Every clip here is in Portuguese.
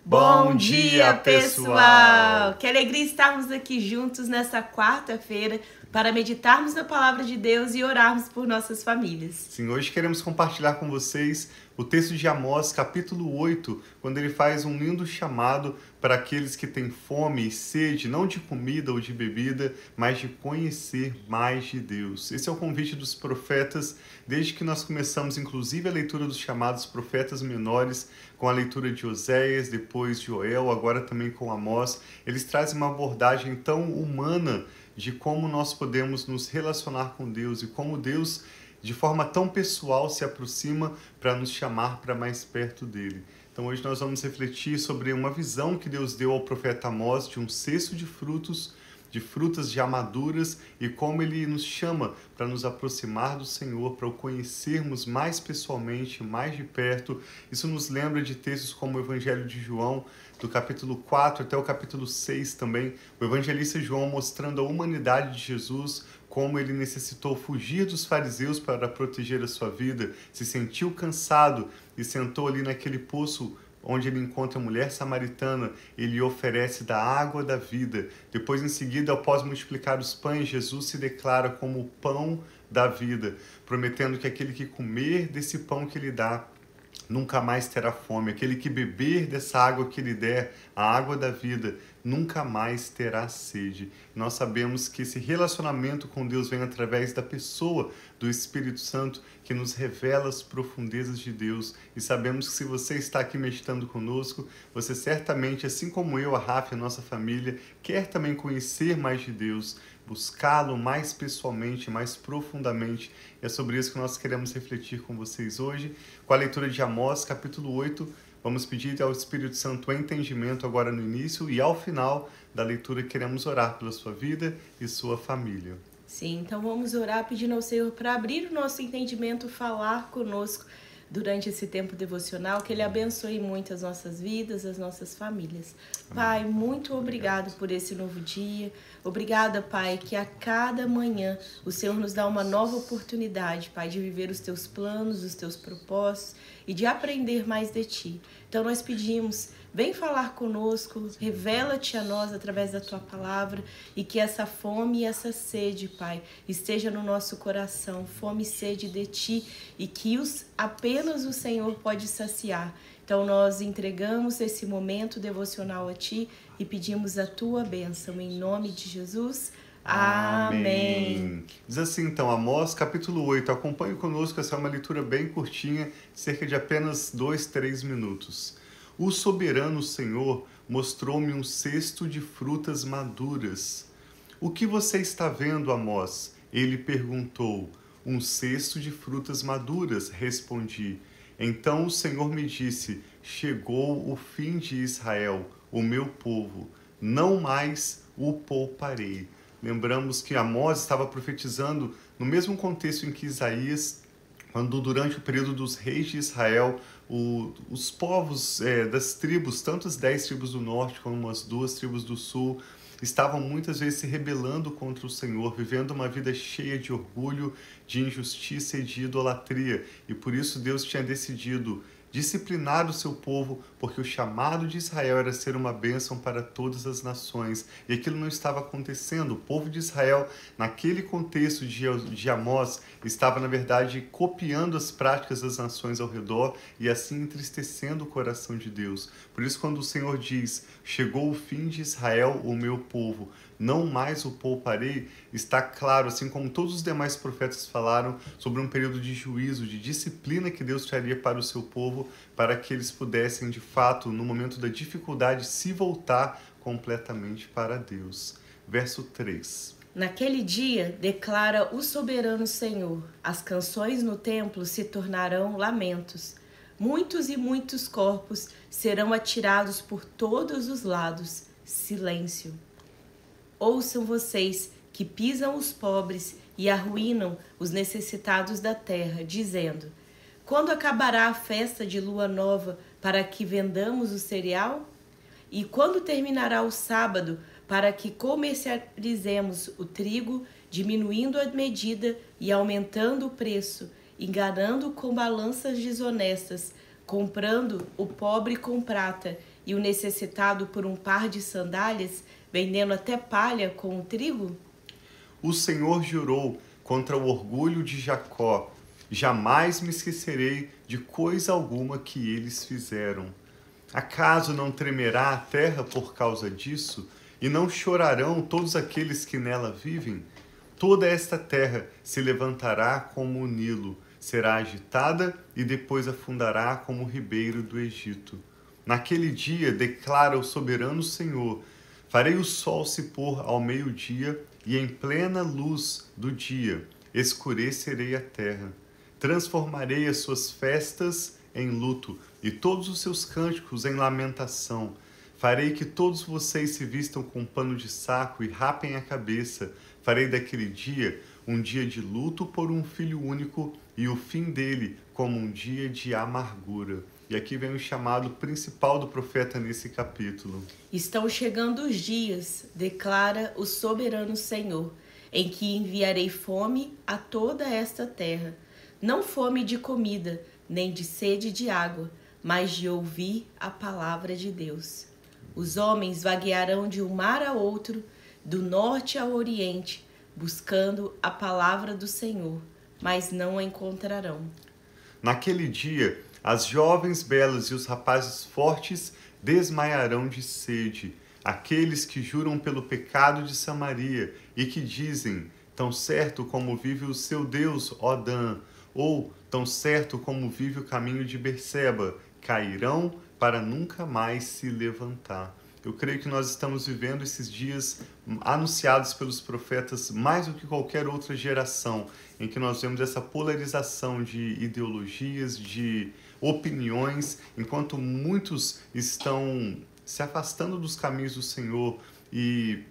Bom dia, pessoal! Que alegria estarmos aqui juntos nessa quarta-feira para meditarmos na Palavra de Deus e orarmos por nossas famílias. Sim, hoje queremos compartilhar com vocês o texto de Amós, capítulo 8, quando ele faz um lindo chamado para aqueles que têm fome e sede, não de comida ou de bebida, mas de conhecer mais de Deus. Esse é o convite dos profetas, desde que nós começamos, inclusive, a leitura dos chamados profetas menores, com a leitura de Oséias, depois de Joel, agora também com Amós. Eles trazem uma abordagem tão humana de como nós podemos nos relacionar com Deus e como Deus, de forma tão pessoal, se aproxima para nos chamar para mais perto dele. Então hoje nós vamos refletir sobre uma visão que Deus deu ao profeta Amós de um cesto de frutas já maduras e como ele nos chama para nos aproximar do Senhor, para o conhecermos mais pessoalmente, mais de perto. Isso nos lembra de textos como o Evangelho de João, do capítulo 4 até o capítulo 6 também, o evangelista João mostrando a humanidade de Jesus, como ele necessitou fugir dos fariseus para proteger a sua vida, se sentiu cansado e sentou ali naquele poço onde ele encontra a mulher samaritana, ele oferece da água da vida. Depois, em seguida, após multiplicar os pães, Jesus se declara como o pão da vida, prometendo que aquele que comer desse pão que ele dá, nunca mais terá fome. Aquele que beber dessa água que ele der, a água da vida, nunca mais terá sede. Nós sabemos que esse relacionamento com Deus vem através da pessoa do Espírito Santo, que nos revela as profundezas de Deus. E sabemos que se você está aqui meditando conosco, você certamente, assim como eu, a Rafa e a nossa família, quer também conhecer mais de Deus, buscá-lo mais pessoalmente, mais profundamente. E é sobre isso que nós queremos refletir com vocês hoje, com a leitura de Amós, capítulo 8. Vamos pedir ao Espírito Santo o entendimento agora no início e ao final da leitura queremos orar pela sua vida e sua família. Sim, então vamos orar pedindo ao Senhor para abrir o nosso entendimento, falar conosco durante esse tempo devocional, que Ele abençoe muito as nossas vidas, as nossas famílias. Pai, muito obrigado por esse novo dia. Obrigada, Pai, que a cada manhã o Senhor nos dá uma nova oportunidade, Pai, de viver os Teus planos, os Teus propósitos e de aprender mais de Ti. Então nós pedimos, vem falar conosco, revela-te a nós através da Tua palavra e que essa fome e essa sede, Pai, esteja no nosso coração, fome e sede de Ti e que apenas o Senhor pode saciar. Então nós entregamos esse momento devocional a Ti e pedimos a Tua bênção em nome de Jesus. Amém. Diz assim então, Amós capítulo 8, acompanhe conosco, essa é uma leitura bem curtinha, cerca de apenas 2-3 minutos. O soberano Senhor mostrou-me um cesto de frutas maduras. O que você está vendo, Amós? Ele perguntou. Um cesto de frutas maduras, respondi. Então o Senhor me disse, chegou o fim de Israel, o meu povo, não mais o pouparei. Lembramos que Amós estava profetizando no mesmo contexto em que Isaías, quando durante o período dos reis de Israel, os povos das tribos, tanto as 10 tribos do norte como as 2 tribos do sul, estavam muitas vezes se rebelando contra o Senhor, vivendo uma vida cheia de orgulho, de injustiça e de idolatria. E por isso Deus tinha decidido disciplinar o seu povo, porque o chamado de Israel era ser uma bênção para todas as nações. E aquilo não estava acontecendo. O povo de Israel, naquele contexto de Amós, estava, na verdade, copiando as práticas das nações ao redor e assim entristecendo o coração de Deus. Por isso, quando o Senhor diz, chegou o fim de Israel, o meu povo, não mais o pouparei, está claro, assim como todos os demais profetas falaram, sobre um período de juízo, de disciplina que Deus traria para o seu povo, para que eles pudessem, de fato, no momento da dificuldade, se voltar completamente para Deus. Verso 3. Naquele dia, declara o soberano Senhor, as canções no templo se tornarão lamentos. Muitos e muitos corpos serão atirados por todos os lados. Silêncio. Ouçam vocês que pisam os pobres e arruinam os necessitados da terra, dizendo, quando acabará a festa de lua nova para que vendamos o cereal? E quando terminará o sábado para que comercializemos o trigo, diminuindo a medida e aumentando o preço, enganando com balanças desonestas, comprando o pobre com prata e o necessitado por um par de sandálias, vendendo até palha com o trigo? O Senhor jurou contra o orgulho de Jacó: jamais me esquecerei de coisa alguma que eles fizeram. Acaso não tremerá a terra por causa disso? E não chorarão todos aqueles que nela vivem? Toda esta terra se levantará como o Nilo, será agitada e depois afundará como o ribeiro do Egito. Naquele dia, declara o soberano Senhor, farei o sol se pôr ao meio-dia e em plena luz do dia escurecerei a terra. Transformarei as suas festas em luto e todos os seus cânticos em lamentação. Farei que todos vocês se vistam com pano de saco e rapem a cabeça. Farei daquele dia um dia de luto por um filho único e o fim dele como um dia de amargura. E aqui vem o chamado principal do profeta nesse capítulo. Estão chegando os dias, declara o soberano Senhor, em que enviarei fome a toda esta terra. Não fome de comida, nem de sede de água, mas de ouvir a palavra de Deus. Os homens vaguearão de um mar a outro, do norte ao oriente, buscando a palavra do Senhor, mas não a encontrarão. Naquele dia, as jovens belas e os rapazes fortes desmaiarão de sede. Aqueles que juram pelo pecado de Samaria e que dizem: tão certo como vive o seu Deus, ó Dan, ou tão certo como vive o caminho de Berseba, cairão para nunca mais se levantar. Eu creio que nós estamos vivendo esses dias anunciados pelos profetas mais do que qualquer outra geração, em que nós vemos essa polarização de ideologias, de opiniões, enquanto muitos estão se afastando dos caminhos do Senhor e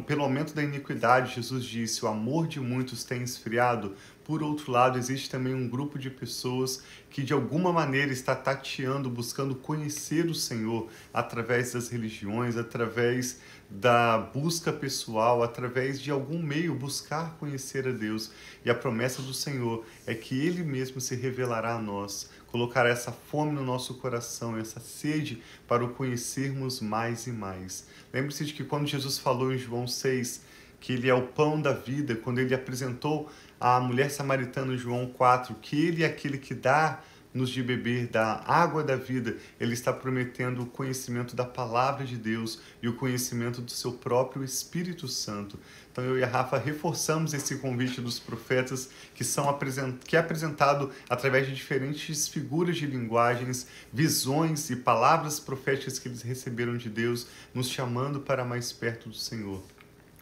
pelo aumento da iniquidade, Jesus disse, o amor de muitos tem esfriado. Por outro lado, existe também um grupo de pessoas que de alguma maneira está tateando, buscando conhecer o Senhor através das religiões, através da busca pessoal, através de algum meio buscar conhecer a Deus. E a promessa do Senhor é que Ele mesmo se revelará a nós, colocará essa fome no nosso coração, essa sede para o conhecermos mais e mais. Lembre-se de que quando Jesus falou em João 6, que Ele é o pão da vida, quando Ele apresentou a mulher samaritana em João 4, que Ele é aquele que dá-nos de beber da água da vida, Ele está prometendo o conhecimento da palavra de Deus e o conhecimento do seu próprio Espírito Santo. Então eu e a Rafa reforçamos esse convite dos profetas que é apresentado através de diferentes figuras de linguagens, visões e palavras proféticas que eles receberam de Deus, nos chamando para mais perto do Senhor.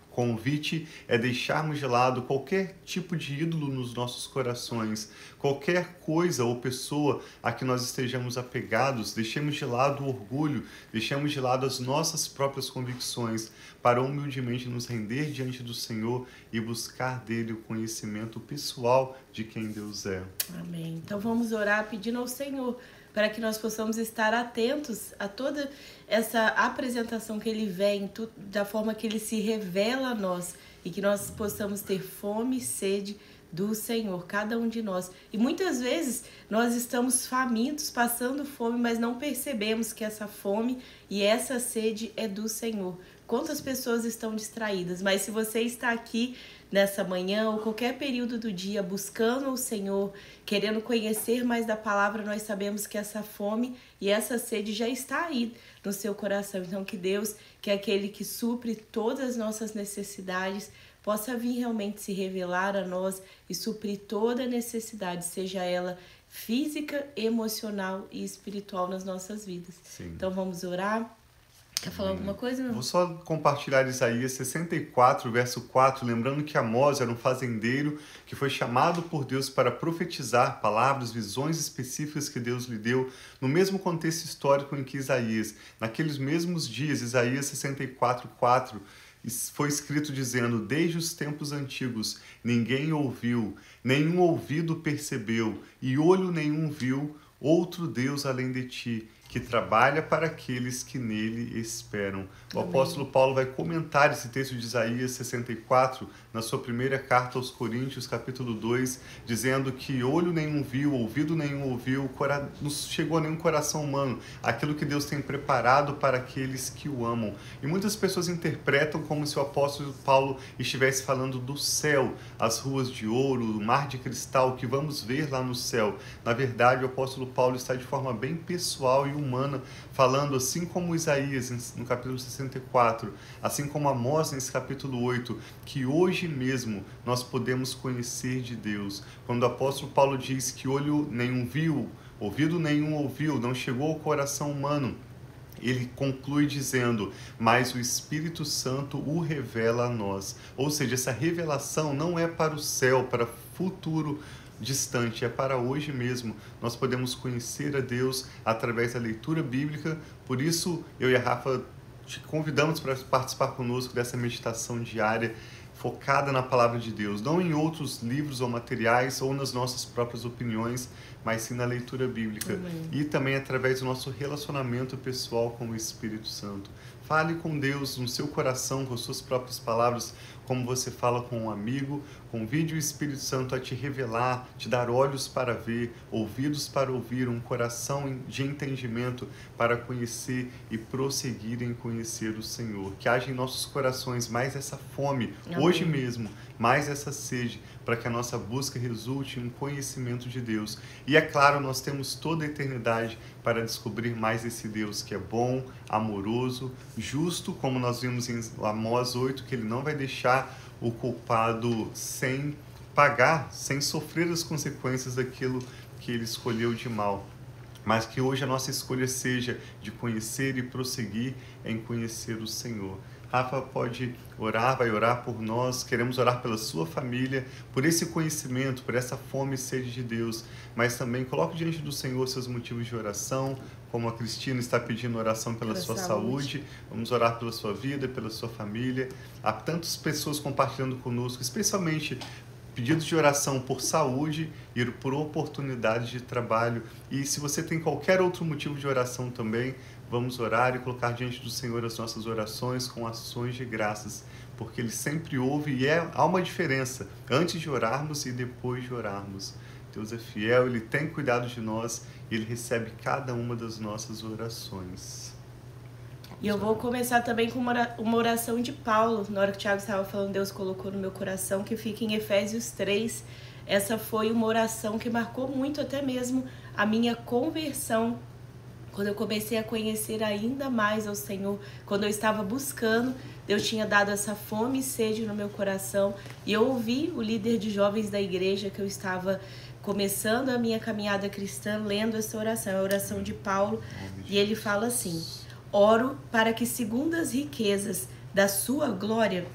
O convite é deixarmos de lado qualquer tipo de ídolo nos nossos corações, qualquer coisa ou pessoa a que nós estejamos apegados, deixemos de lado o orgulho, deixemos de lado as nossas próprias convicções, para humildemente nos render diante do Senhor e buscar dele o conhecimento pessoal de quem Deus é. Amém. Então vamos orar pedindo ao Senhor para que nós possamos estar atentos a toda essa apresentação que Ele vem, da forma que Ele se revela a nós, e que nós possamos ter fome e sede do Senhor, cada um de nós. E muitas vezes nós estamos famintos, passando fome, mas não percebemos que essa fome e essa sede é do Senhor. Quantas pessoas estão distraídas, mas se você está aqui nessa manhã ou qualquer período do dia buscando o Senhor, querendo conhecer mais da palavra, nós sabemos que essa fome e essa sede já está aí no seu coração. Então que Deus, que é aquele que supre todas as nossas necessidades, possa vir realmente se revelar a nós e suprir toda necessidade, seja ela física, emocional e espiritual nas nossas vidas. Sim. Então vamos orar. Quer falar alguma coisa, meu? Vou só compartilhar Isaías 64, verso 4, lembrando que Amós era um fazendeiro que foi chamado por Deus para profetizar palavras, visões específicas que Deus lhe deu, no mesmo contexto histórico em que Isaías. Naqueles mesmos dias, Isaías 64, 4, foi escrito dizendo: desde os tempos antigos ninguém ouviu, nenhum ouvido percebeu, e olho nenhum viu outro Deus além de ti, que trabalha para aqueles que nele esperam. O Amém. apóstolo Paulo vai comentar esse texto de Isaías 64 na sua primeira carta aos Coríntios, capítulo 2, dizendo que olho nenhum viu, ouvido nenhum ouviu, não chegou a nenhum coração humano aquilo que Deus tem preparado para aqueles que o amam. E muitas pessoas interpretam como se o apóstolo Paulo estivesse falando do céu, as ruas de ouro, o mar de cristal que vamos ver lá no céu. Na verdade, o apóstolo Paulo está de forma bem pessoal e humana, falando assim como Isaías no capítulo 64, assim como Amós nesse capítulo 8, que hoje mesmo nós podemos conhecer de Deus. Quando o apóstolo Paulo diz que olho nenhum viu, ouvido nenhum ouviu, não chegou ao coração humano, ele conclui dizendo, mas o Espírito Santo o revela a nós. Ou seja, essa revelação não é para o céu, para futuro distante, é para hoje mesmo. Nós podemos conhecer a Deus através da leitura bíblica. Por isso, eu e a Rafa te convidamos para participar conosco dessa meditação diária focada na palavra de Deus, não em outros livros ou materiais ou nas nossas próprias opiniões, mas sim na leitura bíblica. Amém. E também através do nosso relacionamento pessoal com o Espírito Santo. Fale com Deus no seu coração, com as suas próprias palavras, como você fala com um amigo. Convide o Espírito Santo a te revelar, te dar olhos para ver, ouvidos para ouvir, um coração de entendimento para conhecer e prosseguir em conhecer o Senhor. Que haja em nossos corações mais essa fome, Amém. Hoje mesmo, mais essa sede, para que a nossa busca resulte em um conhecimento de Deus. E é claro, nós temos toda a eternidade para descobrir mais esse Deus que é bom, amoroso, justo, como nós vimos em Amós 8, que ele não vai deixar o culpado sem pagar, sem sofrer as consequências daquilo que ele escolheu de mal. Mas que hoje a nossa escolha seja de conhecer e prosseguir em conhecer o Senhor. Rafa pode orar, vai orar por nós, queremos orar pela sua família, por esse conhecimento, por essa fome e sede de Deus, mas também coloque diante do Senhor seus motivos de oração, como a Cristina está pedindo oração pela sua saúde, vamos orar pela sua vida, pela sua família. Há tantas pessoas compartilhando conosco, especialmente pedidos de oração por saúde e por oportunidades de trabalho. E se você tem qualquer outro motivo de oração também, vamos orar e colocar diante do Senhor as nossas orações com ações de graças, porque Ele sempre ouve e há uma diferença antes de orarmos e depois de orarmos. Deus é fiel, Ele tem cuidado de nós e Ele recebe cada uma das nossas orações. E eu vou começar também com uma oração de Paulo. Na hora que o Thiago estava falando, Deus colocou no meu coração, que fica em Efésios 3. Essa foi uma oração que marcou muito até mesmo a minha conversão, quando eu comecei a conhecer ainda mais ao Senhor, quando eu estava buscando, Deus tinha dado essa fome e sede no meu coração. E eu ouvi o líder de jovens da igreja que eu estava começando a minha caminhada cristã, lendo essa oração, a oração de Paulo. E ele fala assim: oro para que, segundo as riquezas da sua glória,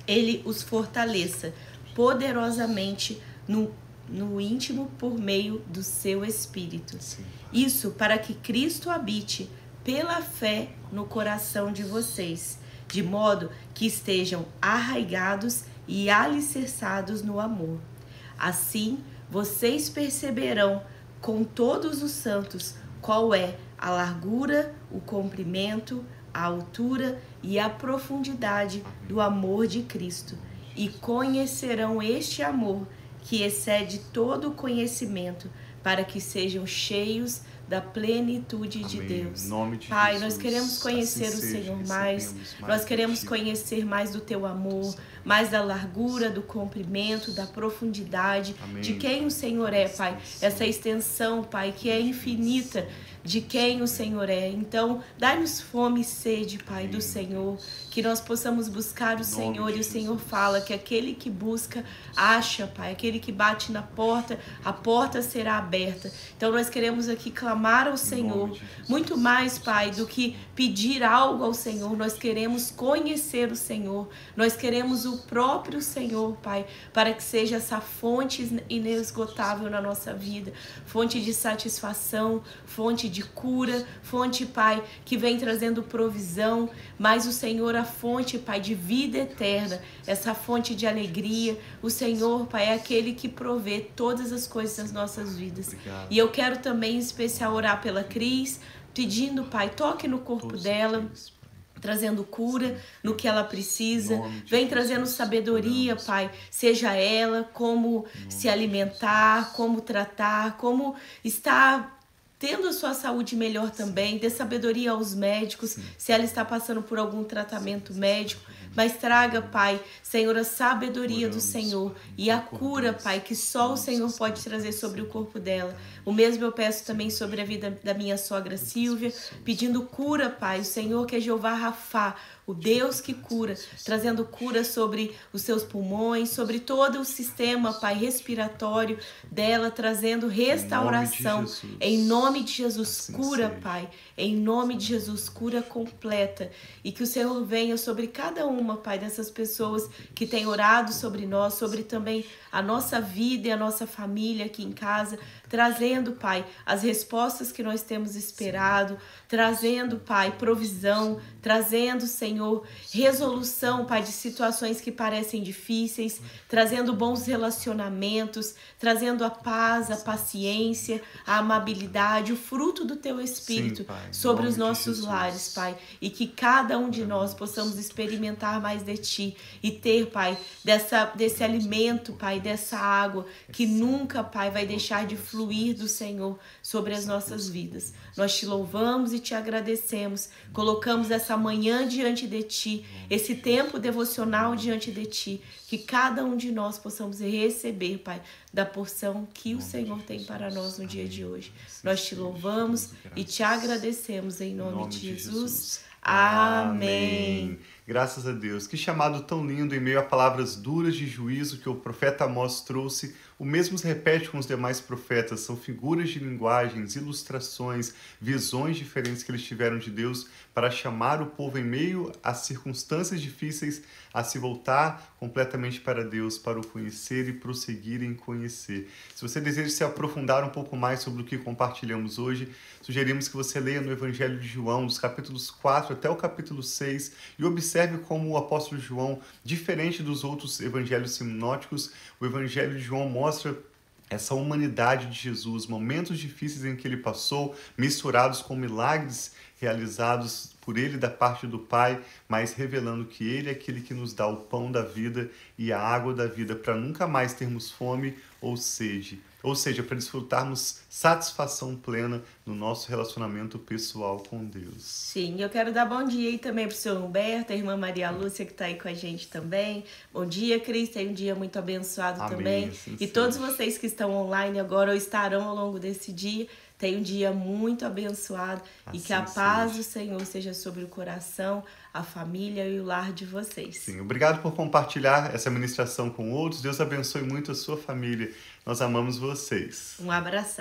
Ele os fortaleça poderosamente no íntimo por meio do seu Espírito. Sim. Isso para que Cristo habite pela fé no coração de vocês, de modo que estejam arraigados e alicerçados no amor. Assim, vocês perceberão com todos os santos qual é a largura, o comprimento, a altura e a profundidade do amor de Cristo, e conhecerão este amor que excede todo o conhecimento, para que sejam cheios da plenitude de Deus. Em nome de Pai, Jesus, nós queremos conhecer assim o seja, Senhor mais, nós queremos de ti. conhecer mais do teu amor, mais da largura, do comprimento, da profundidade, Amém. de quem o Senhor é, Pai. Essa extensão, Pai, que é infinita, de quem o Senhor é. Então, dai-nos fome e sede, Pai, do Senhor, que nós possamos buscar o Senhor, e o Senhor fala que aquele que busca, acha, Pai, aquele que bate na porta, a porta será aberta. Então, nós queremos aqui clamar ao Senhor, muito mais, Pai, do que pedir algo ao Senhor. Nós queremos conhecer o Senhor, nós queremos o próprio Senhor, Pai, para que seja essa fonte inesgotável na nossa vida, fonte de satisfação, fonte de cura, fonte, Pai, que vem trazendo provisão, mas o Senhor, a fonte, Pai, de vida eterna, essa fonte de alegria. O Senhor, Pai, é aquele que provê todas as coisas das nossas vidas. Obrigado. E eu quero também, em especial, orar pela Cris, pedindo, Pai, toque no corpo dela, trazendo cura no que ela precisa, vem trazendo sabedoria, Pai, seja ela como se alimentar, como tratar, como estar tendo a sua saúde melhor também, dê sabedoria aos médicos, se ela está passando por algum tratamento médico, mas traga, Pai, Senhor, a sabedoria do Senhor e a cura, Pai, que só o Senhor pode trazer sobre o corpo dela. O mesmo eu peço também sobre a vida da minha sogra Silvia, pedindo cura, Pai, o Senhor que é Jeová Rafá, o Deus que cura, trazendo cura sobre os seus pulmões, sobre todo o sistema, Pai, respiratório dela, trazendo restauração. Em nome de Jesus, cura, Pai. Em nome de Jesus, cura completa. E que o Senhor venha sobre cada uma, Pai, dessas pessoas que têm orado sobre nós, sobre também a nossa vida e a nossa família aqui em casa, trazendo, Pai, as respostas que nós temos esperado, trazendo, Pai, provisão, trazendo, Senhor, resolução, Pai, de situações que parecem difíceis, trazendo bons relacionamentos, trazendo a paz, a paciência, a amabilidade, o fruto do Teu Espírito. Sim, Pai, sobre os nossos lares, Pai, e que cada um de nós possamos experimentar mais de Ti e ter, Pai, desse alimento, Pai, dessa água que nunca, Pai, vai deixar de fluir do Senhor sobre as nossas vidas. Nós Te louvamos e Te agradecemos, colocamos essa manhã diante de Ti, esse tempo devocional diante de Ti, que cada um de nós possamos receber, Pai, da porção que o Senhor tem para nós no dia de hoje. Nós Te louvamos e Te agradecemos em nome de Jesus. Amém. Graças a Deus. Que chamado tão lindo em meio a palavras duras de juízo que o profeta Amós trouxe. O mesmo se repete com os demais profetas. São figuras de linguagens, ilustrações, visões diferentes que eles tiveram de Deus para chamar o povo em meio a circunstâncias difíceis a se voltar completamente para Deus, para o conhecer e prosseguir em conhecer. Se você deseja se aprofundar um pouco mais sobre o que compartilhamos hoje, sugerimos que você leia no Evangelho de João, dos capítulos 4 até o capítulo 6, e observe como o apóstolo João, diferente dos outros evangelhos sinóticos, o Evangelho de João mostra essa humanidade de Jesus, momentos difíceis em que ele passou, misturados com milagres realizados por ele da parte do Pai, mas revelando que ele é aquele que nos dá o pão da vida e a água da vida para nunca mais termos fome ou sede. Ou seja, para desfrutarmos satisfação plena no nosso relacionamento pessoal com Deus. Sim, eu quero dar bom dia aí também para o senhor Humberto, a irmã Maria Lúcia que está aí com a gente também. Bom dia, Cris, tenha um dia muito abençoado. Amém, também. Assim e seja. Todos vocês que estão online agora ou estarão ao longo desse dia, tenham um dia muito abençoado assim e que a paz do Senhor seja sobre o coração, a família e o lar de vocês. Sim, obrigado por compartilhar essa ministração com outros. Deus abençoe muito a sua família. Nós amamos vocês. Um abração.